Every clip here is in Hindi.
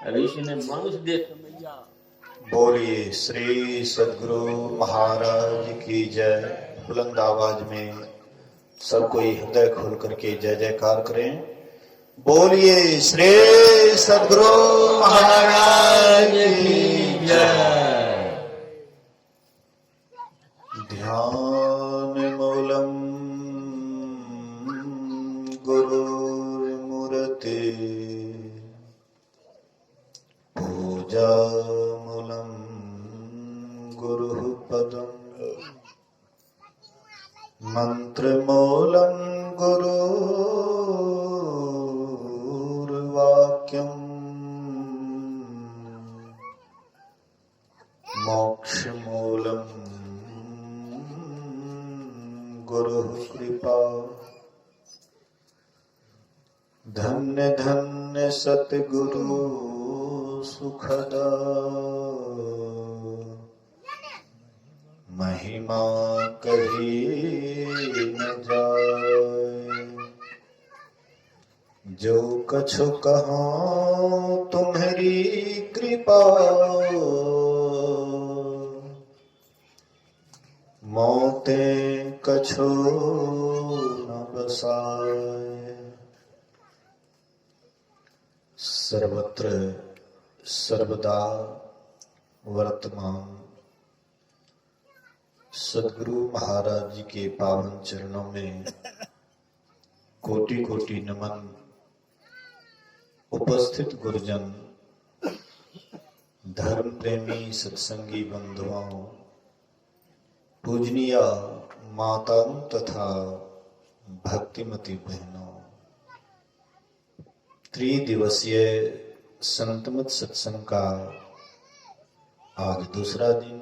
ऋषि ने मनुष्य देश में जा। बोलिए श्री सद्गुरु महाराज की जय। बुलंद आवाज में सब कोई हृदय खोल करके जय जयकार करें। बोलिए श्री सद्गुरु महाराज की जय। ध्यान मूलम गुरुर्मूर्ति पूजा मूलम गुरुः पदम् मंत्र मूलम गुरुर्वाक्यम् मोक्ष मूलम गुरुः कृपा। धन्य धन्य सतगुरु सुखदा महिमा कही न जाए। जो कछु कहो तुम्हारी कृपा मोते कछु न बसाए। सर्वत्र सर्वदा वर्तमान सद्गुरु महाराज जी के पावन चरणों में कोटि कोटि नमन। उपस्थित गुरुजन, धर्म प्रेमी सत्संगी बंधुओं, पूजनीय माताओं तथा भक्तिमती बहनों, त्रिदिवसीय संतमत सत्संग का आज दूसरा दिन,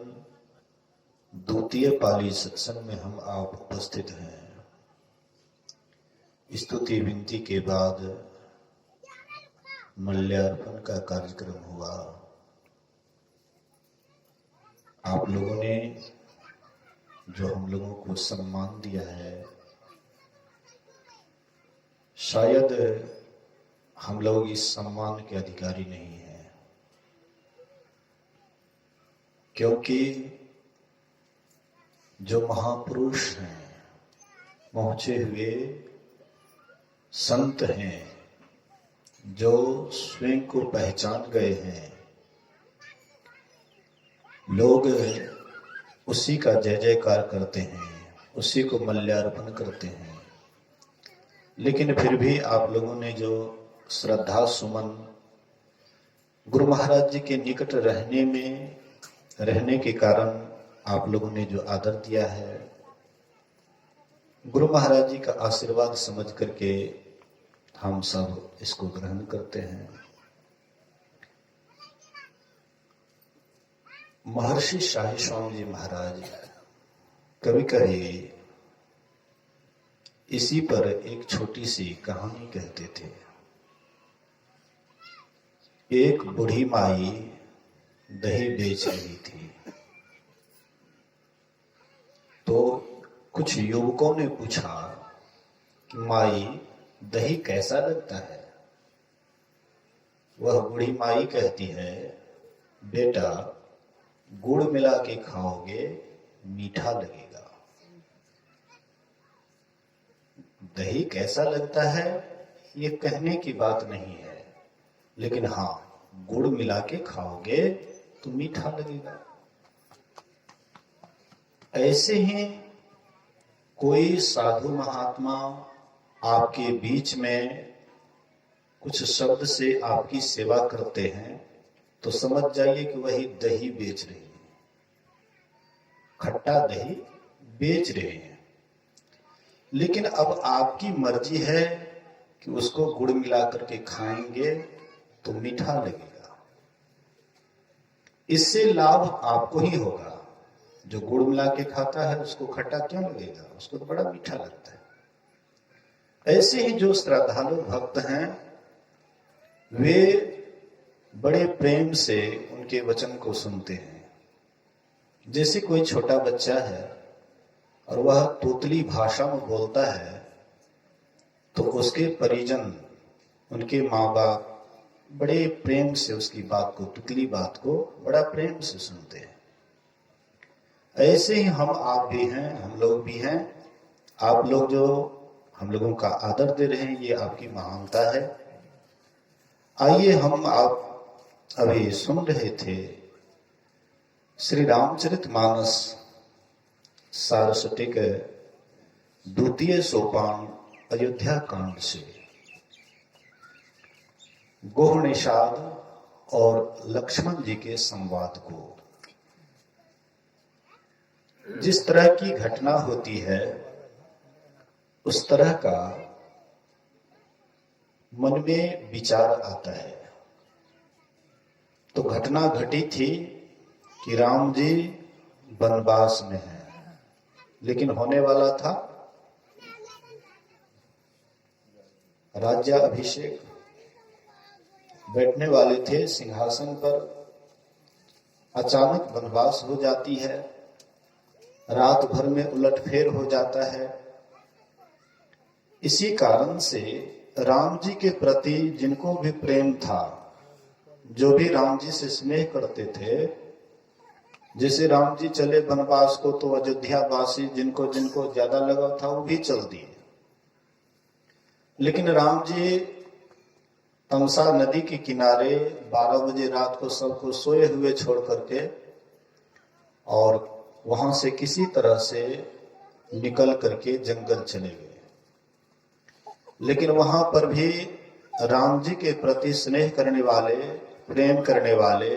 द्वितीय पाली सत्संग में हम आप उपस्थित हैं। स्तुति विनती के बाद मल्यार्पण का कार्यक्रम हुआ। आप लोगों ने जो हम लोगों को सम्मान दिया है, शायद हम लोग इस सम्मान के अधिकारी नहीं हैं, क्योंकि जो महापुरुष हैं, पहुंचे हुए संत हैं, जो स्वयं को पहचान गए हैं, लोग उसी का जय जयकार करते हैं, उसी को मल्यार्पण करते हैं। लेकिन फिर भी आप लोगों ने जो श्रद्धा सुमन गुरु महाराज जी के निकट रहने के कारण आप लोगों ने जो आदर दिया है, गुरु महाराज जी का आशीर्वाद समझ करके हम सब इसको ग्रहण करते हैं। महर्षि शाही स्वामी जी महाराज कभी कभी इसी पर एक छोटी सी कहानी कहते थे। एक बूढ़ी माई दही बेच रही थी, तो कुछ युवकों ने पूछा कि माई दही कैसा लगता है? वह बूढ़ी माई कहती है, बेटा गुड़ मिला के खाओगे मीठा लगेगा। दही कैसा लगता है ये कहने की बात नहीं है, लेकिन हाँ गुड़ मिला के खाओगे तो मीठा लगेगा। ऐसे ही कोई साधु महात्मा आपके बीच में कुछ शब्द से आपकी सेवा करते हैं, तो समझ जाइए कि वही दही बेच रहे हैं, खट्टा दही बेच रहे हैं। लेकिन अब आपकी मर्जी है कि उसको गुड़ मिला करके खाएंगे तो मीठा लगेगा। इससे लाभ आपको ही होगा। जो गुड़ मिला के खाता है उसको खट्टा क्यों लगेगा? उसको तो बड़ा मीठा लगता है। ऐसे ही जो श्रद्धालु भक्त हैं, वे बड़े प्रेम से उनके वचन को सुनते हैं। जैसे कोई छोटा बच्चा है और वह तोतली भाषा में बोलता है, तो उसके परिजन, उनके माँ बाप बड़े प्रेम से उसकी बात को, तुतली बात को बड़ा प्रेम से सुनते हैं। ऐसे ही हम आप भी हैं, हम लोग भी हैं। आप लोग जो हम लोगों का आदर दे रहे हैं, ये आपकी महानता है। आइए, हम आप अभी सुन रहे थे श्री रामचरितमानस सारस्वती के द्वितीय सोपान अयोध्या कांड से गोह निषाद और लक्ष्मण जी के संवाद को। जिस तरह की घटना होती है उस तरह का मन में विचार आता है। तो घटना घटी थी कि राम जी वनवास में हैं, लेकिन होने वाला था राज्याभिषेक, बैठने वाले थे सिंहासन पर। अचानक वनवास हो जाती है, रात भर में उलटफेर हो जाता है। इसी कारण से राम जी के प्रति जिनको भी प्रेम था, जो भी राम जी से स्नेह करते थे, जैसे राम जी चले वनवास को तो अयोध्या वासी जिनको जिनको ज्यादा लगाव था वो भी चल दिए। लेकिन राम जी तमसा नदी के किनारे 12 बजे रात को सबको सोए हुए छोड़ करके और वहां से किसी तरह से निकल करके जंगल चले गए। लेकिन वहां पर भी राम जी के प्रति स्नेह करने वाले, प्रेम करने वाले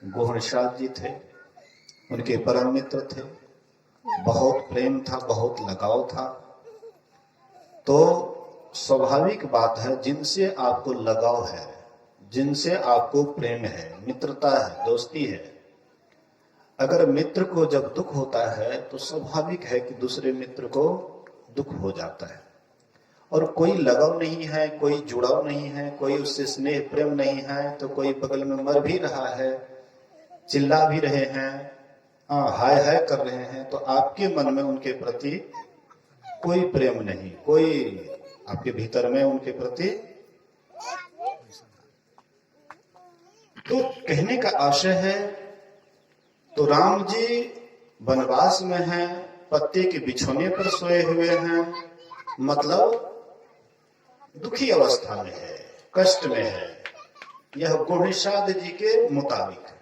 गोह निषाद जी थे, उनके परम मित्र थे। बहुत प्रेम था, बहुत लगाव था। तो स्वाभाविक बात है, जिनसे आपको लगाव है, जिनसे आपको प्रेम है, मित्रता है, दोस्ती है, अगर मित्र को जब दुख होता है तो स्वाभाविक है कि दूसरे मित्र को दुख हो जाता है। और कोई लगाव नहीं है, कोई जुड़ाव नहीं है, कोई उससे स्नेह प्रेम नहीं है, तो कोई बगल में मर भी रहा है, चिल्ला भी रहे हैं, हाय हाय कर रहे हैं, तो आपके मन में उनके प्रति कोई प्रेम नहीं, कोई आपके भीतर में उनके प्रति। तो कहने का आशय है, तो राम जी वनवास में हैं, पत्ते के बिछोने पर सोए हुए हैं, मतलब दुखी अवस्था में है, कष्ट में है। यह गोह निषाद जी के मुताबिक है।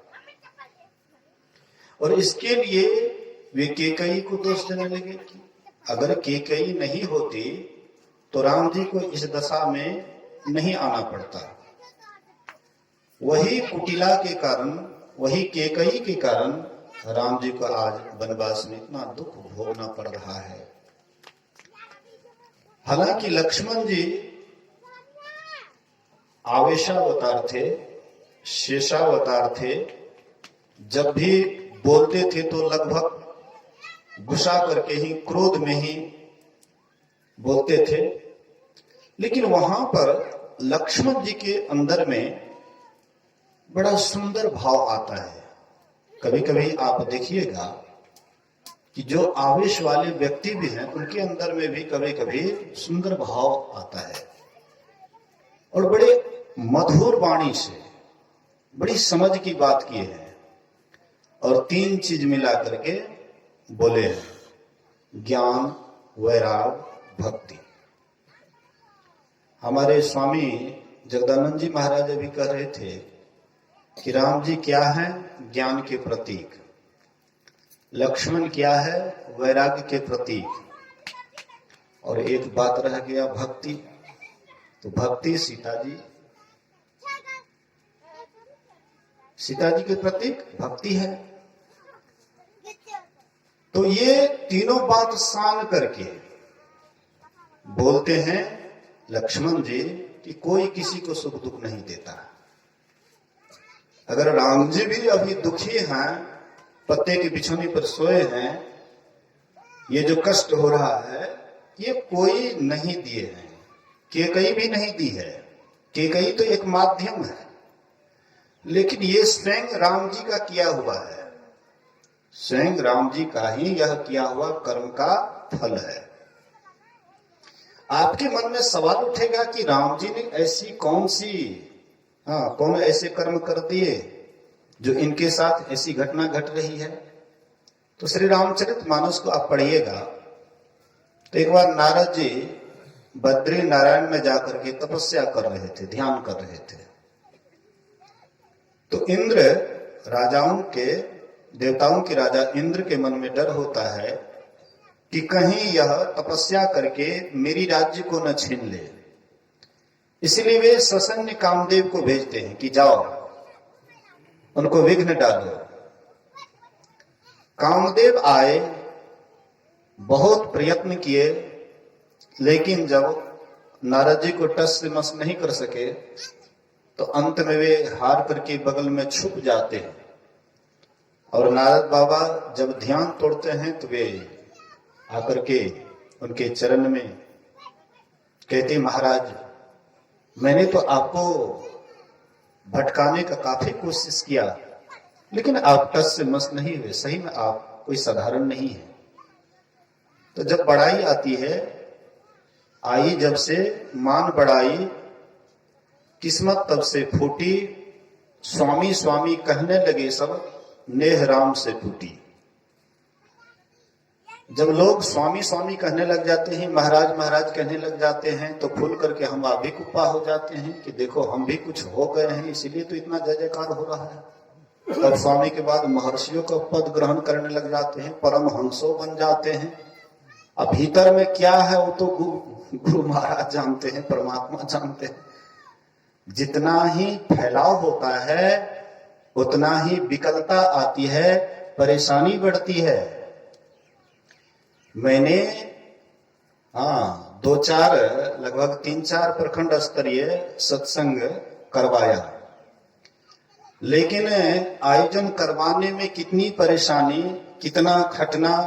और इसके लिए वे केकई को दोष देने लगे कि अगर केकई नहीं होती तो राम जी को इस दशा में नहीं आना पड़ता। वही कुटिला के कारण, वही केकई के कारण राम जी को आज वनवास में इतना दुख भोगना पड़ रहा है। हालांकि लक्ष्मण जी आवेशावतार थे, शेषावतार थे। जब भी बोलते थे तो लगभग गुस्सा करके ही, क्रोध में ही बोलते थे। लेकिन वहां पर लक्ष्मण जी के अंदर में बड़ा सुंदर भाव आता है। कभी कभी आप देखिएगा कि जो आवेश वाले व्यक्ति भी हैं, उनके अंदर में भी कभी कभी सुंदर भाव आता है। और बड़े मधुर वाणी से बड़ी समझ की बात की है। और 3 चीज मिला करके बोले हैं, ज्ञान, वैराग, भक्ति। हमारे स्वामी जगदानंद जी महाराज भी कह रहे थे कि राम जी क्या है? ज्ञान के प्रतीक। लक्ष्मण क्या है? वैराग्य के प्रतीक। और एक बात रह गया, भक्ति। तो भक्ति सीता जी, सीता जी के प्रतीक भक्ति है। तो ये तीनों बात सान करके बोलते हैं लक्ष्मण जी कि कोई किसी को सुख दुख नहीं देता। अगर राम जी भी अभी दुखी हैं, पत्ते के बिछोने पर सोए हैं, ये जो कष्ट हो रहा है ये कोई नहीं दिए हैं, केकई भी नहीं दी है। केकई तो एक माध्यम है, लेकिन ये स्वयं राम जी का किया हुआ है। स्वयं राम जी का ही यह किया हुआ कर्म का फल है। आपके मन में सवाल उठेगा कि राम जी ने ऐसी कौन सी हाँ, कौन ऐसे कर्म कर दिए जो इनके साथ ऐसी घटना घट रही है। तो श्री रामचरितमानस को आप पढ़िएगा तो एक बार नारद जी बद्री नारायण में जाकर के तपस्या कर रहे थे, ध्यान कर रहे थे। तो इंद्र राजाओं के, देवताओं के राजा इंद्र के मन में डर होता है कि कहीं यह तपस्या करके मेरी राज्य को न छीन ले। इसलिए वे ससन्य कामदेव को भेजते हैं कि जाओ उनको विघ्न डालो। कामदेव आए, बहुत प्रयत्न किए, लेकिन जब नारद जी को टस से मस नहीं कर सके तो अंत में वे हार करके बगल में छुप जाते हैं। और नारद बाबा जब ध्यान तोड़ते हैं तो वे आकर के उनके चरण में कहते, महाराज मैंने तो आपको भटकाने का काफी कोशिश किया, लेकिन आप टस से मस नहीं हुए। सही में आप कोई साधारण नहीं है। तो जब बड़ाई आती है, आई जब से मान बढ़ाई, किस्मत तब से फूटी, स्वामी स्वामी कहने लगे सब, नेह राम से टूटी। जब लोग स्वामी स्वामी कहने लग जाते हैं, महाराज महाराज कहने लग जाते हैं, तो खुल करके हम आप भी कुप्पा हो जाते हैं कि देखो हम भी कुछ हो गए हैं, इसीलिए तो इतना जय जयकार हो रहा है। और स्वामी के बाद महर्षियों का पद ग्रहण करने लग जाते हैं, परमहंसों बन जाते हैं। अब भीतर में क्या है वो तो गुरु महाराज जानते हैं, परमात्मा जानते हैं। जितना ही फैलाव होता है उतना ही विकलता आती है, परेशानी बढ़ती है। मैंने दो चार, लगभग 3-4 प्रखंड स्तरीय सत्संग करवाया, लेकिन आयोजन करवाने में कितनी परेशानी, कितना खटना,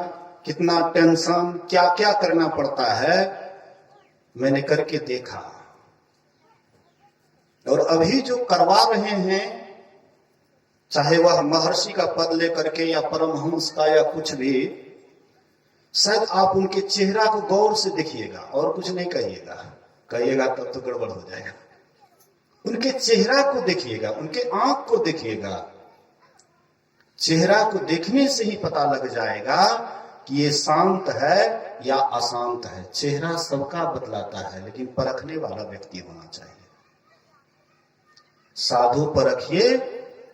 कितना टेंशन, क्या क्या करना पड़ता है, मैंने करके देखा। और अभी जो करवा रहे हैं, चाहे वह महर्षि का पद लेकर के या परमहंस का या कुछ भी, शायद आप उनके चेहरा को गौर से देखिएगा और कुछ नहीं कहिएगा, कहिएगा तब तो गड़बड़ हो जाएगा। उनके चेहरा को देखिएगा, उनके आंख को देखिएगा। चेहरा को देखने से ही पता लग जाएगा कि ये शांत है या अशांत है। चेहरा सबका बतलाता है, लेकिन परखने वाला व्यक्ति होना चाहिए। साधु परखिए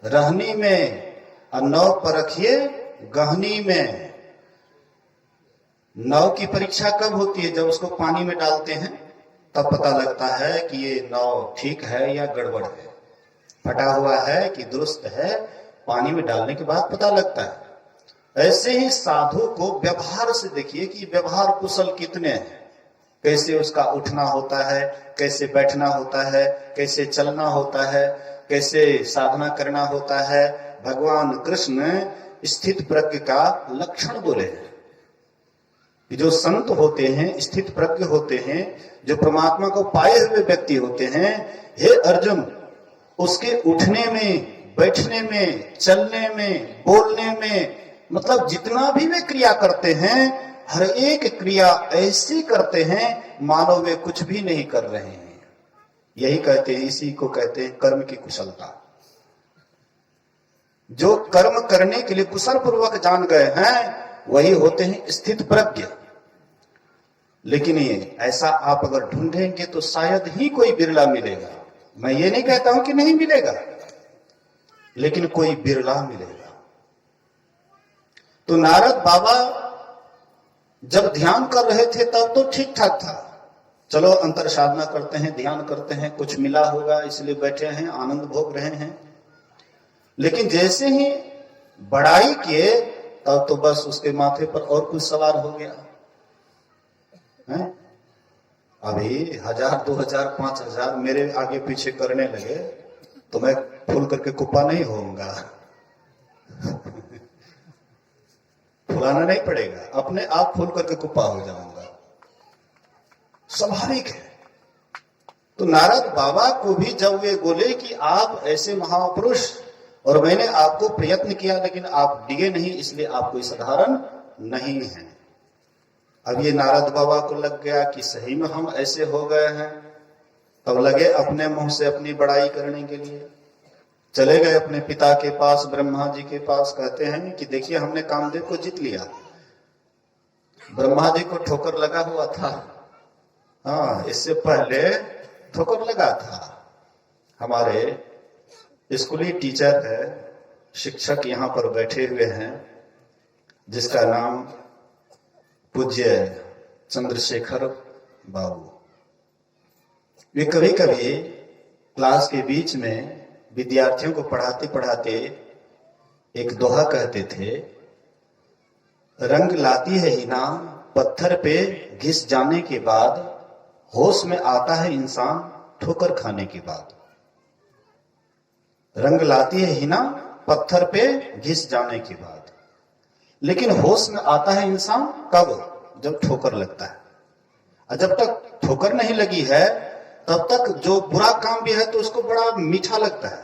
रहनी में और नौ परखिए गहनी में। नाव की परीक्षा कब होती है? जब उसको पानी में डालते हैं तब पता लगता है कि ये नाव ठीक है या गड़बड़ है, फटा हुआ है कि दुरुस्त है। पानी में डालने के बाद पता लगता है। ऐसे ही साधु को व्यवहार से देखिए कि व्यवहार कुशल कितने हैं, कैसे उसका उठना होता है, कैसे बैठना होता है, कैसे चलना होता है, कैसे साधना करना होता है। भगवान कृष्ण स्थित प्रज्ञ का लक्षण बोले हैं। जो संत होते हैं, स्थित प्रज्ञ होते हैं, जो परमात्मा को पाए हुए व्यक्ति होते हैं, हे अर्जुन, उसके उठने में, बैठने में, चलने में, बोलने में, मतलब जितना भी वे क्रिया करते हैं, हर एक क्रिया ऐसी करते हैं मानो वे कुछ भी नहीं कर रहे हैं। यही कहते हैं, इसी को कहते हैं कर्म की कुशलता। जो कर्म करने के लिए कुशल पूर्वक जान गए हैं वही होते हैं स्थित प्रज्ञ। लेकिन ये ऐसा आप अगर ढूंढेंगे तो शायद ही कोई बिरला मिलेगा। मैं ये नहीं कहता हूं कि नहीं मिलेगा, लेकिन कोई बिरला मिलेगा। तो नारद बाबा जब ध्यान कर रहे थे तब तो ठीक ठाक था, चलो अंतर साधना करते हैं, ध्यान करते हैं, कुछ मिला होगा इसलिए बैठे हैं, आनंद भोग रहे हैं। लेकिन जैसे ही बड़ाई किए तब तो बस उसके माथे पर और कुछ सवार हो गया है। अभी 1000, 2000, 5000 मेरे आगे पीछे करने लगे तो मैं फूल करके कुप्पा नहीं होऊंगा। फुलाना नहीं पड़ेगा, अपने आप फूल करके कुप्पा हो जाऊंगा, स्वाभाविक है। तो नारद बाबा को भी जब वे बोले कि आप ऐसे महापुरुष, और मैंने आपको प्रयत्न किया लेकिन आप डिगे नहीं, इसलिए आप कोई साधारण नहीं हैं। अब ये नारद बाबा को लग गया कि सही में हम ऐसे हो गए हैं। तब लगे अपने मुंह से अपनी बड़ाई करने के लिए। चले गए अपने पिता के पास, ब्रह्मा जी के पास, कहते हैं कि देखिए हमने कामदेव को जीत लिया। ब्रह्मा जी को ठोकर लगा हुआ था, हाँ, इससे पहले ठोकर लगा था। हमारे स्कूली टीचर है, शिक्षक यहाँ पर बैठे हुए हैं, जिसका नाम पूज्य चंद्रशेखर बाबू। वे कभी कभी क्लास के बीच में विद्यार्थियों को पढ़ाते पढ़ाते एक दोहा कहते थे, रंग लाती है हिना पत्थर पे घिस जाने के बाद, होश में आता है इंसान ठोकर खाने के बाद। रंग लाती है हिना पत्थर पे घिस जाने के बाद, लेकिन होश में आता है इंसान कब? जब ठोकर लगता है। और जब तक ठोकर नहीं लगी है तब तक जो बुरा काम भी है तो उसको बड़ा मीठा लगता है।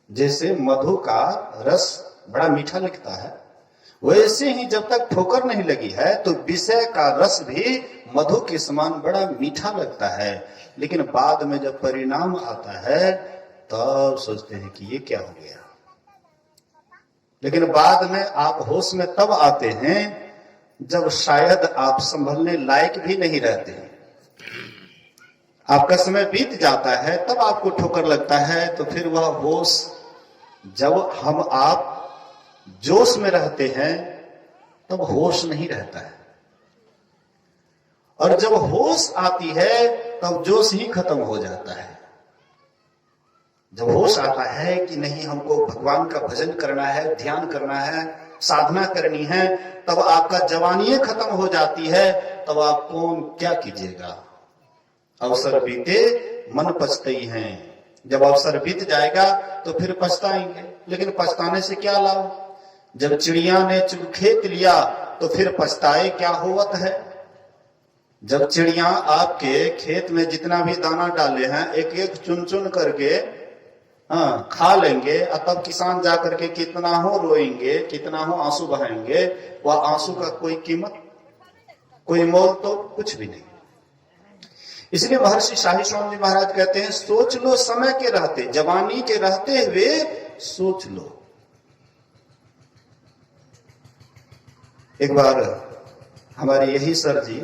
जैसे मधु का रस बड़ा मीठा लगता है, वैसे ही जब तक ठोकर नहीं लगी है तो विषय का रस भी मधु के समान बड़ा मीठा लगता है। लेकिन बाद में जब परिणाम आता है तब सोचते हैं कि ये क्या हो गया। लेकिन बाद में आप होश में तब आते हैं जब शायद आप संभलने लायक भी नहीं रहते हैं। आपका समय बीत जाता है, तब आपको ठोकर लगता है, तो फिर वह होश, जब हम आप जोश में रहते हैं तब होश नहीं रहता है, और जब होश आती है तब जोश ही खत्म हो जाता है। जब होश आता है कि नहीं हमको भगवान का भजन करना है, ध्यान करना है, साधना करनी है, तब आपका जवानी खत्म हो जाती है। तब आप कौन क्या कीजिएगा। अवसर बीते मन पछताई हैं। जब अवसर बीत जाएगा तो फिर पछताएंगे, लेकिन पछताने से क्या लाभ। जब चिड़िया ने चुग खेत लिया तो फिर पछताए क्या होवत है। जब चिड़िया आपके खेत में जितना भी दाना डाले हैं एक एक चुन चुन करके खा लेंगे, और तब किसान जा करके कितना हो रोएंगे, कितना हो आंसू बहाएंगे, वह आंसू का कोई कीमत, कोई मोल तो कुछ भी नहीं। इसलिए महर्षि शाही स्वामी जी महाराज कहते हैं, सोच लो समय के रहते, जवानी के रहते हुए सोच लो। एक बार हमारे यही सर जी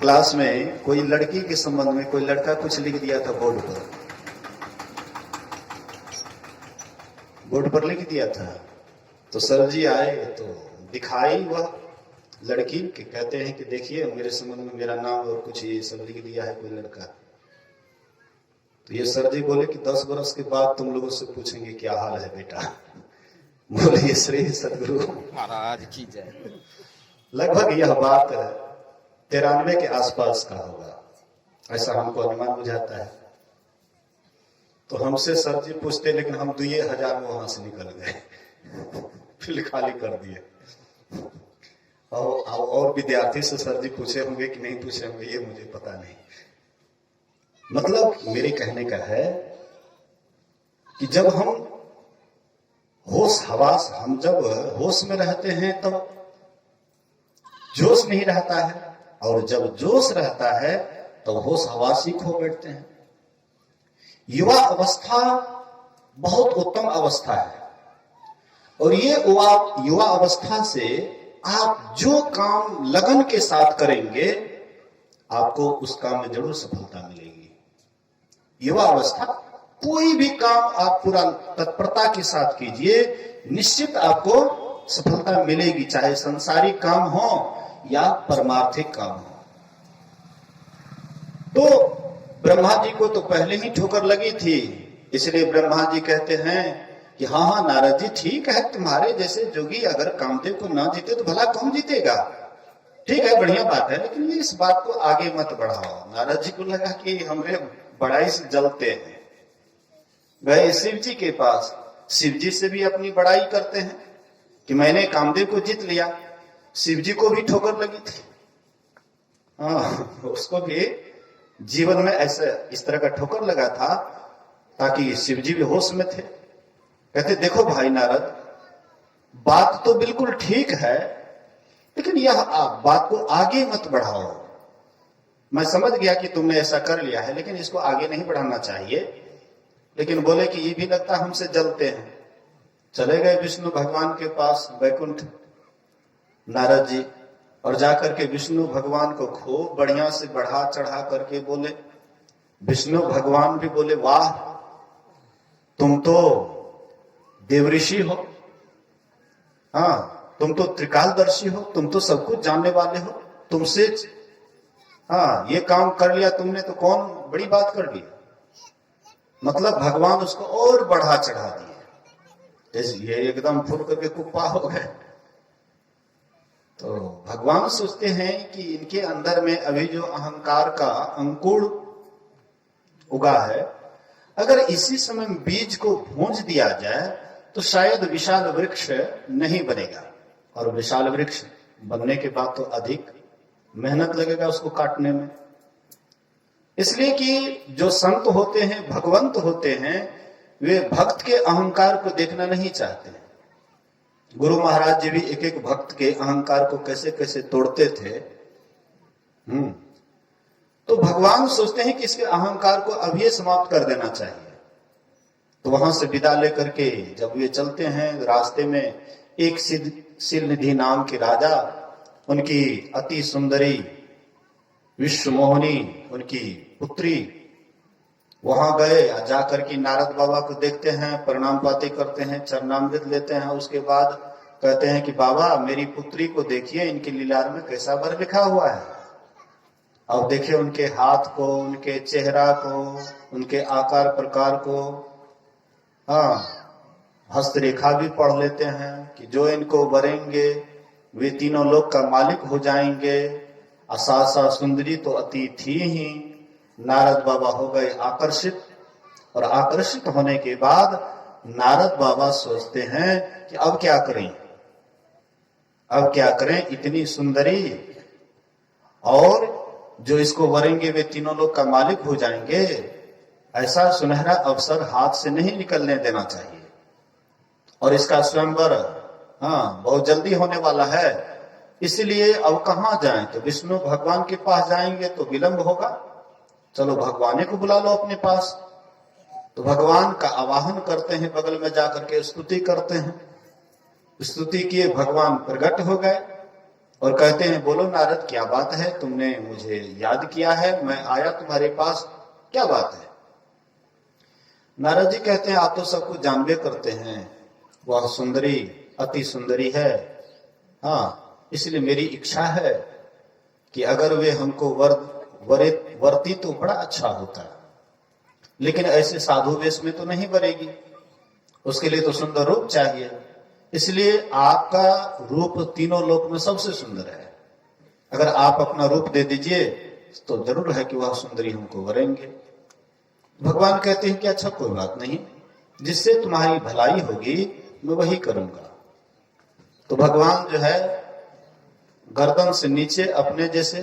क्लास में कोई लड़की के संबंध में कोई लड़का कुछ लिख दिया था बोर्ड पर लिख दिया था। तो सर जी आए तो दिखाई वह लड़की के, कहते हैं कि देखिए मेरे संबंध में मेरा नाम और कुछ ये सब लिख दिया है कोई लड़का। तो ये सर जी बोले कि 10 बरस के बाद तुम लोगों से पूछेंगे क्या हाल है बेटा। बोले ये श्री सदगुरु महाराज की जय। लगभग यह बात 93 के आसपास का होगा, ऐसा हमको अनुमान बुझाता है। तो हमसे सर जी पूछते, लेकिन हम 2000 में वहां से निकल गए, फिर खाली कर दिए। और विद्यार्थी से सर जी पूछे होंगे कि नहीं पूछे होंगे ये मुझे पता नहीं। मतलब मेरे कहने का है कि जब हम होश हवास, हम जब होश में रहते हैं तब जोश नहीं रहता है, और जब जोश रहता है तब होश हवास ही खो बैठते हैं। युवा अवस्था बहुत उत्तम अवस्था है, और ये युवा अवस्था से आप जो काम लगन के साथ करेंगे आपको उस काम में जरूर सफलता मिलेगी। युवा अवस्था कोई भी काम आप पूरा तत्परता के साथ कीजिए, निश्चित आपको सफलता मिलेगी, चाहे संसारिक काम हो या परमार्थिक काम हो। तो ब्रह्मा जी को तो पहले ही ठोकर लगी थी, इसलिए ब्रह्मा जी कहते हैं कि हाँ हाँ नारद जी ठीक है, तुम्हारे जैसे जोगी अगर कामदेव को ना जीते तो भला कौन जीतेगा। ठीक है, बढ़िया बात है, लेकिन ये इस बात को आगे मत बढ़ाओ। नारद जी को लगा कि हमरे बड़ाई से जलते हैं। गए शिव जी के पास, शिव जी से भी अपनी बड़ाई करते हैं कि मैंने कामदेव को जीत लिया। शिव जी को भी ठोकर लगी थी, उसको भी जीवन में ऐसे इस तरह का ठोकर लगा था, ताकि शिव जी भी होश में थे। कहते देखो भाई नारद, बात तो बिल्कुल ठीक है, लेकिन यह बात को आगे मत बढ़ाओ। मैं समझ गया कि तुमने ऐसा कर लिया है, लेकिन इसको आगे नहीं बढ़ाना चाहिए। लेकिन बोले कि ये भी लगता हमसे जलते हैं। चले गए विष्णु भगवान के पास वैकुंठ नारद जी, और जाकर के विष्णु भगवान को खूब बढ़िया से बढ़ा चढ़ा करके बोले। विष्णु भगवान भी बोले, वाह तुम तो देवऋषि हो, हाँ तुम तो त्रिकालदर्शी हो, तुम तो सब कुछ जानने वाले हो, तुमसे हाँ ये काम कर लिया तुमने तो कौन बड़ी बात कर दी। मतलब भगवान उसको और बढ़ा चढ़ा दिए, ये एकदम फुल करके कुप्पा हो गए। तो भगवान सोचते हैं कि इनके अंदर में अभी जो अहंकार का अंकुर उगा है, अगर इसी समय बीज को भूंज दिया जाए तो शायद विशाल वृक्ष नहीं बनेगा, और विशाल वृक्ष बनने के बाद तो अधिक मेहनत लगेगा उसको काटने में। इसलिए कि जो संत होते हैं, भगवंत होते हैं, वे भक्त के अहंकार को देखना नहीं चाहते। गुरु महाराज जी भी एक एक भक्त के अहंकार को कैसे कैसे तोड़ते थे। तो भगवान सोचते हैं कि इसके अहंकार को अभी समाप्त कर देना चाहिए। तो वहां से विदा लेकर के जब वे चलते हैं, रास्ते में एक सिलनिधि नाम के राजा, उनकी अति सुंदरी विश्व मोहिनी उनकी पुत्री, वहां गए। जाकर के नारद बाबा को देखते हैं, प्रणाम पाती करते हैं, चरणामृत लेते हैं। उसके बाद कहते हैं कि बाबा मेरी पुत्री को देखिए, इनके लीलार में कैसा वर लिखा हुआ है। अब देखिए उनके हाथ को, उनके चेहरा को, उनके आकार प्रकार को, हाँ हस्तरेखा भी पढ़ लेते हैं कि जो इनको वरेंगे वे तीनों लोक का मालिक हो जाएंगे। असासा सुंदरी तो अति थी ही। नारद बाबा हो गए आकर्षित, और आकर्षित होने के बाद नारद बाबा सोचते हैं कि अब क्या करें, अब क्या करें, इतनी सुंदरी और जो इसको वरेंगे वे तीनों लोग का मालिक हो जाएंगे, ऐसा सुनहरा अवसर हाथ से नहीं निकलने देना चाहिए। और इसका स्वयंवर हाँ बहुत जल्दी होने वाला है, इसलिए अब कहाँ जाएं, तो विष्णु भगवान के पास जाएंगे तो विलंब होगा, चलो भगवान को बुला लो अपने पास। तो भगवान का आवाहन करते हैं, बगल में जाकर के स्तुति करते हैं। स्तुति किए, भगवान प्रकट हो गए और कहते हैं, बोलो नारद क्या बात है, तुमने मुझे याद किया है, मैं आया तुम्हारे पास, क्या बात है। नारद जी कहते हैं, आप तो सब कुछ जानबे करते हैं, वह सुंदरी अति सुंदरी है, हाँ इसलिए मेरी इच्छा है कि अगर वे हमको वरती तो बड़ा अच्छा होता है, लेकिन ऐसे साधु वेश में तो नहीं वरेगी, उसके लिए तो सुंदर रूप चाहिए। इसलिए आपका रूप तीनों लोक में सबसे सुंदर है, अगर आप अपना रूप दे दीजिए तो जरूर है कि वह सुंदरी हमको वरेंगे। भगवान कहते हैं कि अच्छा कोई बात नहीं, जिससे तुम्हारी भलाई होगी मैं वही करूंगा। तो भगवान जो है गर्दन से नीचे अपने जैसे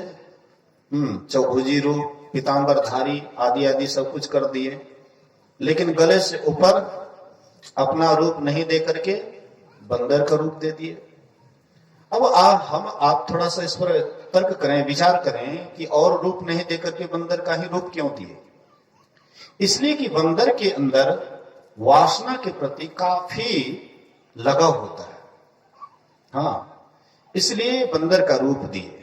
चौभुजी रूप, पीतांबरधारी आदि आदि सब कुछ कर दिए, लेकिन गले से ऊपर अपना रूप नहीं दे करके बंदर का रूप दे दिए। अब आप थोड़ा सा इस पर तर्क करें, विचार करें कि और रूप नहीं दे करके बंदर का ही रूप क्यों दिए। इसलिए कि बंदर के अंदर वासना के प्रति काफी लगाव होता है, हाँ इसलिए बंदर का रूप दिए।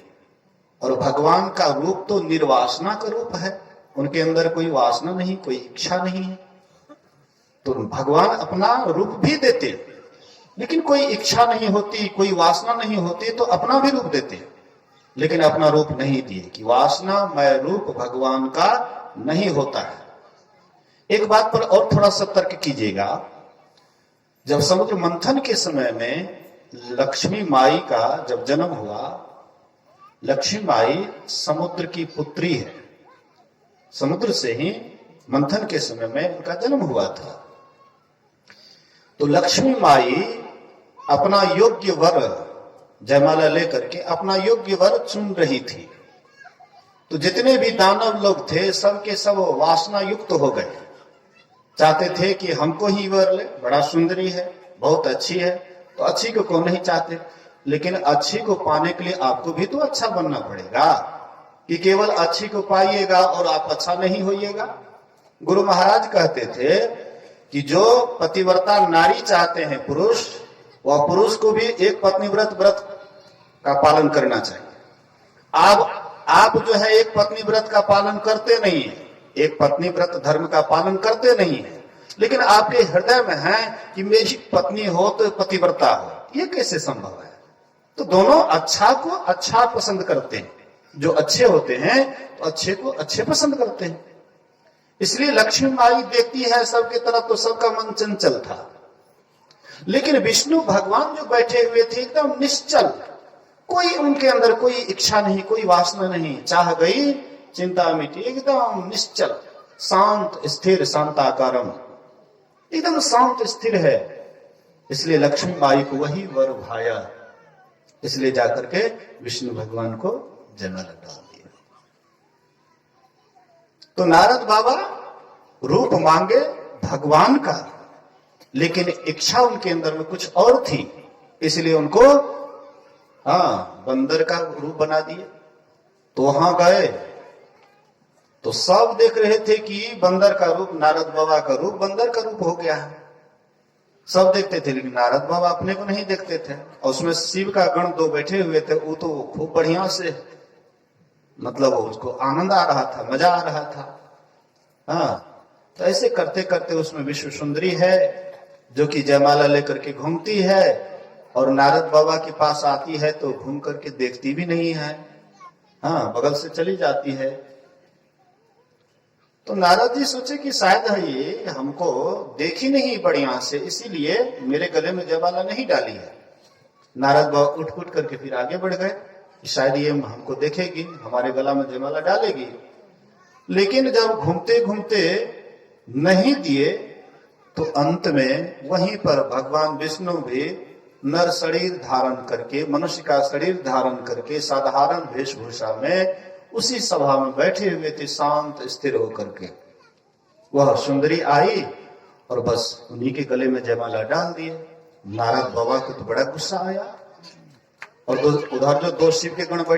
और भगवान का रूप तो निर्वासना का रूप है, उनके अंदर कोई वासना नहीं, कोई इच्छा नहीं है। तो भगवान अपना रूप भी देते, लेकिन कोई इच्छा नहीं होती, कोई वासना नहीं होती, तो अपना भी रूप देते, लेकिन अपना रूप नहीं दिए कि वासनामय रूप भगवान का नहीं होता है। एक बात पर और थोड़ा सा तर्क कीजिएगा, जब समुद्र मंथन के समय में लक्ष्मी माई का जब जन्म हुआ, लक्ष्मी माई समुद्र की पुत्री है, समुद्र से ही मंथन के समय में उनका जन्म हुआ था। तो लक्ष्मी माई अपना योग्य वर जयमाला लेकर के अपना योग्य वर चुन रही थी। तो जितने भी दानव लोग थे सब के सब वासना युक्त हो गए, चाहते थे कि हमको ही वर ले, बड़ा सुंदरी है, बहुत अच्छी है, तो अच्छी को नहीं चाहते, लेकिन अच्छी को पाने के लिए आपको भी तो अच्छा बनना पड़ेगा, कि केवल अच्छी को पाइएगा और आप अच्छा नहीं होइएगा। गुरु महाराज कहते थे कि जो पतिव्रता नारी चाहते हैं पुरुष, वह पुरुष को भी एक पत्नी व्रत का पालन करना चाहिए। आप जो है एक पत्नी व्रत का पालन करते नहीं है, एक पत्नी व्रत धर्म का पालन करते नहीं है, लेकिन आपके हृदय में है कि मेरी पत्नी हो तो पतिव्रता हो। ये कैसे संभव है? तो दोनों अच्छा को अच्छा पसंद करते हैं, जो अच्छे होते हैं तो अच्छे को अच्छे पसंद करते हैं। इसलिए लक्ष्मी माई देखती है सबके तरफ तो सबका मन चंचल था, लेकिन विष्णु भगवान जो बैठे हुए थे एकदम निश्चल, कोई उनके अंदर कोई इच्छा नहीं, कोई वासना नहीं, चाह गई चिंता मिटी, एकदम निश्चल, शांत स्थिर, शांताकारम, एकदम शांत स्थिर है। इसलिए लक्ष्मी माई को वही वर भाया, इसलिए जाकर के विष्णु भगवान को जन्म डाल दिया। तो नारद बाबा रूप मांगे भगवान का, लेकिन इच्छा उनके अंदर में कुछ और थी, इसलिए उनको बंदर का रूप बना दिए। तो वहां गए तो सब देख रहे थे कि बंदर का रूप, नारद बाबा का रूप बंदर का रूप हो गया है। सब देखते थे, लेकिन नारद बाबा अपने को नहीं देखते थे। और उसमें शिव का गण दो बैठे हुए थे, वो तो खूब बढ़िया से, मतलब उसको आनंद आ रहा था, मजा आ रहा था। तो ऐसे करते करते उसमें विश्व सुंदरी है जो कि जयमाला लेकर के घूमती है, और नारद बाबा के पास आती है तो घूम करके देखती भी नहीं है, बगल से चली जाती है। तो नारद जी सोचे कि शायद है ये हमको देखी नहीं बढ़िया से, इसीलिए मेरे गले में जयमाला नहीं डाली है। नारद बाबा उठ करके फिर आगे बढ़ गए, शायद ये हमको देखेगी, हमारे गला में जयमाला डालेगी। लेकिन जब घूमते घूमते नहीं दिए तो अंत में वहीं पर भगवान विष्णु भी नर शरीर धारण करके, मनुष्य का शरीर धारण करके, साधारण वेशभूषा में उसी सभा में बैठे हुए थे, शांत स्थिर होकर के। वह सुंदरी आई और बस उन्हीं के गले में जयमाला डाल दिए। नारद बाबा को तो बड़ा गुस्सा आया, और उधर जो दो शिव के गण बैठे